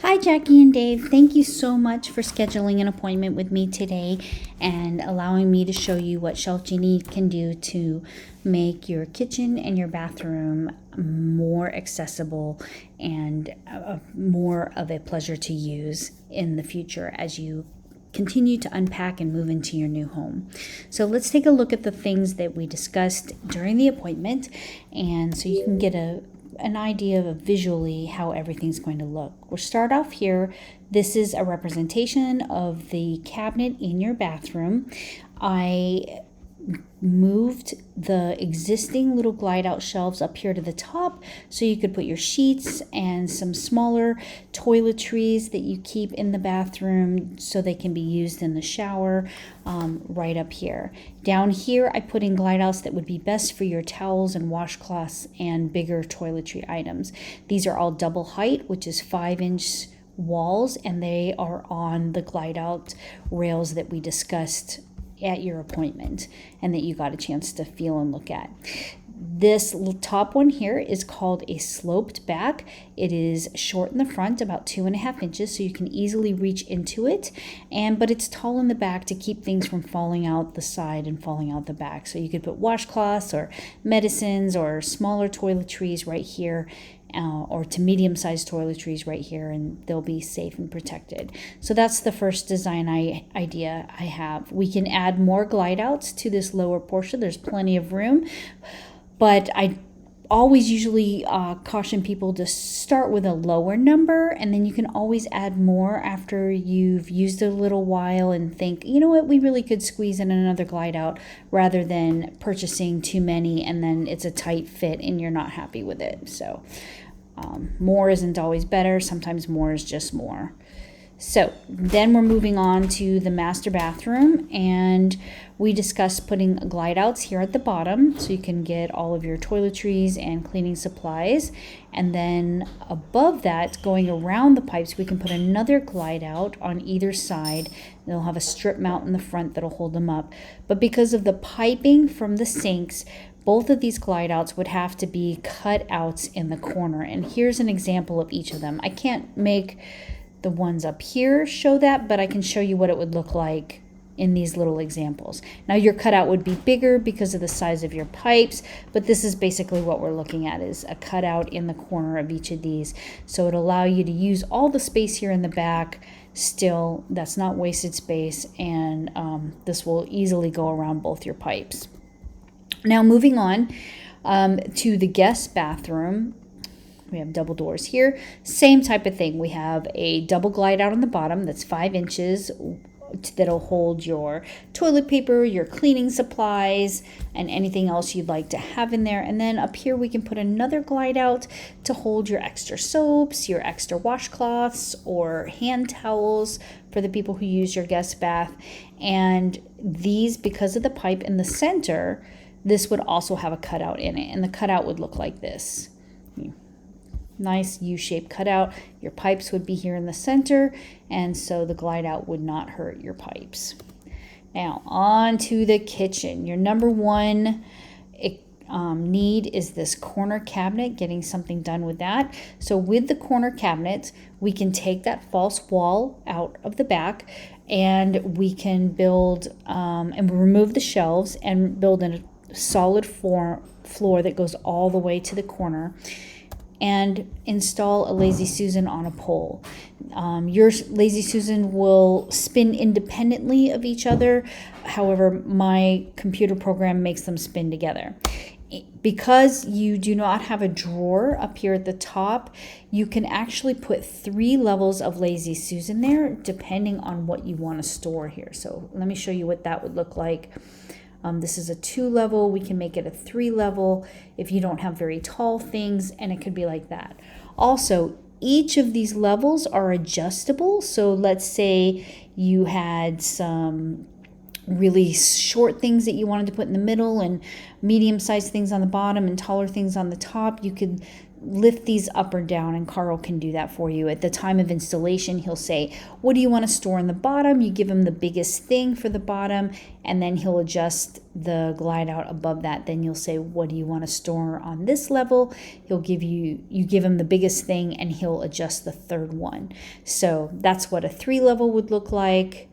Hi, Jackie and Dave. Thank you so much for scheduling an appointment with me today and allowing me to show you what Shelf Genie can do to make your kitchen and your bathroom more accessible and more of a pleasure to use in the future as you continue to unpack and move into your new home. So let's take a look at the things that we discussed during the appointment, and so you can get an idea of visually how everything's going to look. We'll start off here. This is a representation of the cabinet in your bathroom. I moved the existing little glide out shelves up here to the top so you could put your sheets and some smaller toiletries that you keep in the bathroom so they can be used in the shower right up here. Down here I put in glide outs that would be best for your towels and washcloths and bigger toiletry items. These are all double height, which is 5-inch walls, and they are on the glide out rails that we discussed at your appointment and that you got a chance to feel and look at. This top one here is called a sloped back. It is short in the front, about 2.5 inches, so you can easily reach into it, but it's tall in the back to keep things from falling out the side and falling out the back. So you could put washcloths or medicines or smaller toiletries right here, or to medium-sized toiletries right here, and they'll be safe and protected. So that's the first design idea I have. We can add more glide outs to this lower portion. There's plenty of room, but I always usually caution people to start with a lower number, and then you can always add more after you've used it a little while and think, you know what, we really could squeeze in another glide out, rather than purchasing too many and then it's a tight fit and you're not happy with it. So more isn't always better. Sometimes more is just more. So then we're moving on to the master bathroom, and we discussed putting glide outs here at the bottom so you can get all of your toiletries and cleaning supplies. And then above that, going around the pipes, we can put another glide out on either side. They'll have a strip mount in the front that'll hold them up. But because of the piping from the sinks, both of these glide outs would have to be cut outs in the corner. And here's an example of each of them. I can't make the ones up here show that, but I can show you what it would look like in these little examples. Now your cutout would be bigger because of the size of your pipes, but this is basically what we're looking at, is a cutout in the corner of each of these. So it'll allow you to use all the space here in the back. Still, that's not wasted space, and this will easily go around both your pipes. Now moving on to the guest bathroom. We have double doors here. Same type of thing. We have a double glide out on the bottom that's 5 inches that'll hold your toilet paper, your cleaning supplies, and anything else you'd like to have in there. And then up here we can put another glide out to hold your extra soaps, your extra washcloths, or hand towels for the people who use your guest bath. And these, because of the pipe in the center, this would also have a cutout in it, and the cutout would look like this. Nice U-shaped cutout. Your pipes would be here in the center, and so the glide out would not hurt your pipes. Now on to the kitchen. Your number one need is this corner cabinet, getting something done with that. So with the corner cabinet, we can take that false wall out of the back, and we can build and remove the shelves and build in a solid floor that goes all the way to the corner, and install a Lazy Susan on a pole. Your Lazy Susan will spin independently of each other. However, my computer program makes them spin together. Because you do not have a drawer up here at the top, you can actually put 3 levels of Lazy Susan there, depending on what you want to store here. So let me show you what that would look like. This is a 2-level. We can make it a 3-level if you don't have very tall things, and it could be like that. Also, each of these levels are adjustable. So let's say you had some really short things that you wanted to put in the middle and medium-sized things on the bottom and taller things on the top. You could lift these up or down, and Carl can do that for you. At the time of installation, he'll say, what do you want to store in the bottom? You give him the biggest thing for the bottom, and then he'll adjust the glide out above that. Then you'll say, what do you want to store on this level? He'll give you give him the biggest thing, and he'll adjust the third one. So that's what a 3 level would look like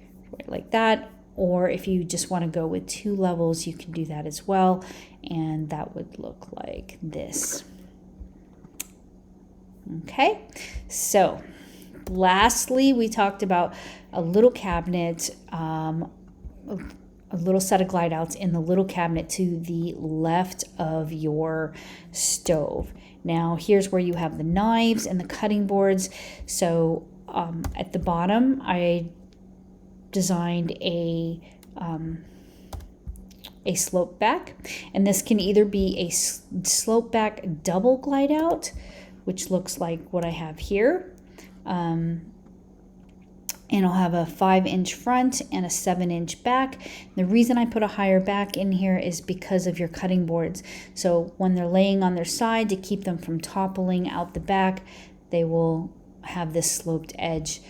that. Or if you just want to go with 2 levels, you can do that as well. And that would look like this. Okay, so lastly, we talked about a little cabinet, a little set of glide outs in the little cabinet to the left of your stove. Now, here's where you have the knives and the cutting boards. So at the bottom, I designed a slope back, and this can either be a slope back double glide out, which looks like what I have here. And I'll have a 5-inch front and a 7-inch back. The reason I put a higher back in here is because of your cutting boards. So when they're laying on their side, to keep them from toppling out the back, they will have this sloped edge.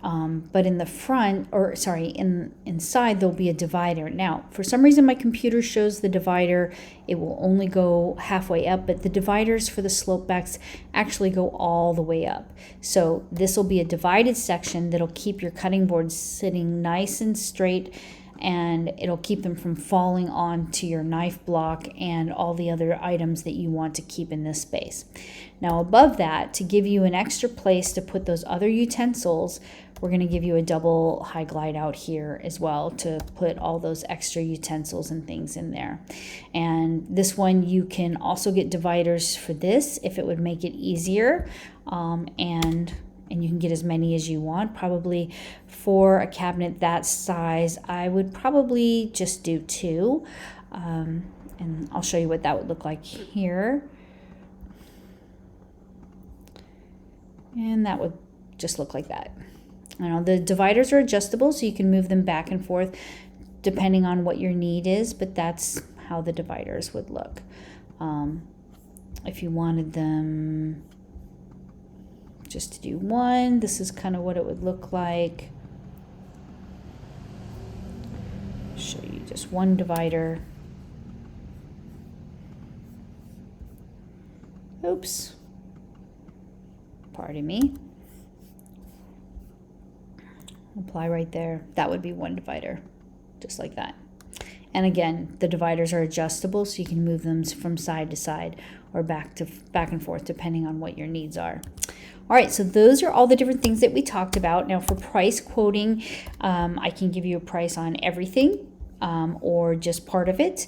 But in the front, inside, there'll be a divider. Now, for some reason, my computer shows the divider, it will only go halfway up, but the dividers for the slope backs actually go all the way up. So this will be a divided section that'll keep your cutting boards sitting nice and straight, and it'll keep them from falling onto your knife block and all the other items that you want to keep in this space. Now, above that, to give you an extra place to put those other utensils, we're going to give you a double high glide out here as well to put all those extra utensils and things in there. And this one, you can also get dividers for this if it would make it easier. And you can get as many as you want. Probably for a cabinet that size, I would probably just do 2. And I'll show you what that would look like here. And that would just look like that. The dividers are adjustable, so you can move them back and forth depending on what your need is, but that's how the dividers would look. If you wanted them just to do 1, this is kind of what it would look like. Show you just 1 divider. Oops. Pardon me. Apply right there. That would be 1 divider, just like that. And again, the dividers are adjustable, so you can move them from side to side or back and forth depending on what your needs are. All right, so those are all the different things that we talked about. Now for price quoting, I can give you a price on everything or just part of it.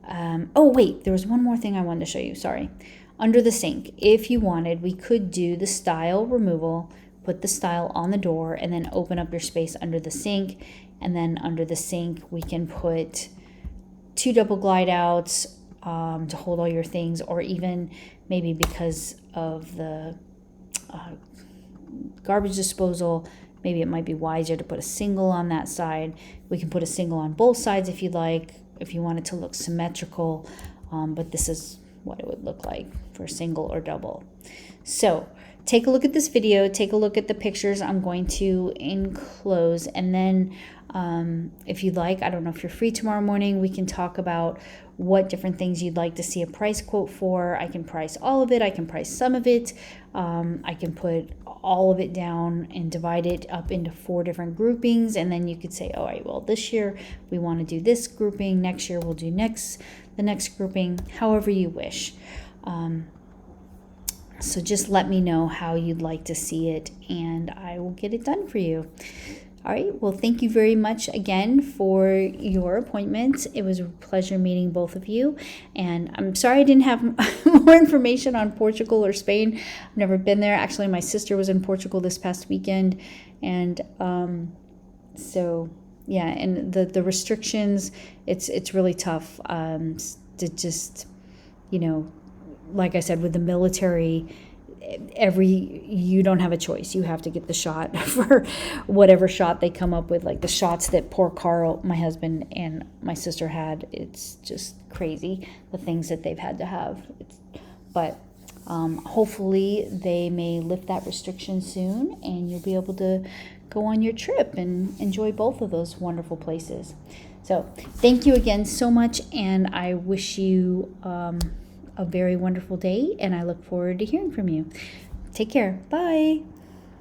Oh wait, there was one more thing I wanted to show you, sorry. Under the sink, if you wanted, we could do the stile removal, put the stile on the door, and then open up your space under the sink. And then under the sink, we can put 2 double glide outs to hold all your things, or even maybe because of the garbage disposal, maybe it might be wiser to put a single on that side. We can put a single on both sides if you'd like, if you want it to look symmetrical, but this is what it would look like for single or double. So take a look at this video, take a look at the pictures I'm going to enclose, and then if you'd like, I don't know if you're free tomorrow morning, we can talk about what different things you'd like to see a price quote for. I can price all of it, I can price some of it, I can put all of it down and divide it up into 4 different groupings, and then you could say, all right, well, this year we want to do this grouping, next year we'll do the next grouping, however you wish. So just let me know how you'd like to see it, and I will get it done for you. All right, well, thank you very much again for your appointment. It was a pleasure meeting both of you, and I'm sorry I didn't have more information on Portugal or Spain. I've never been there. Actually, my sister was in Portugal this past weekend, and so yeah, and the restrictions, it's really tough to just, like I said, with the military, you don't have a choice. You have to get the shot for whatever shot they come up with, like the shots that poor Carl, my husband, and my sister had. It's just crazy, the things that they've had to have. But Hopefully they may lift that restriction soon and you'll be able to go on your trip and enjoy both of those wonderful places. So thank you again so much, and I wish you a very wonderful day, and I look forward to hearing from you. Take care. Bye.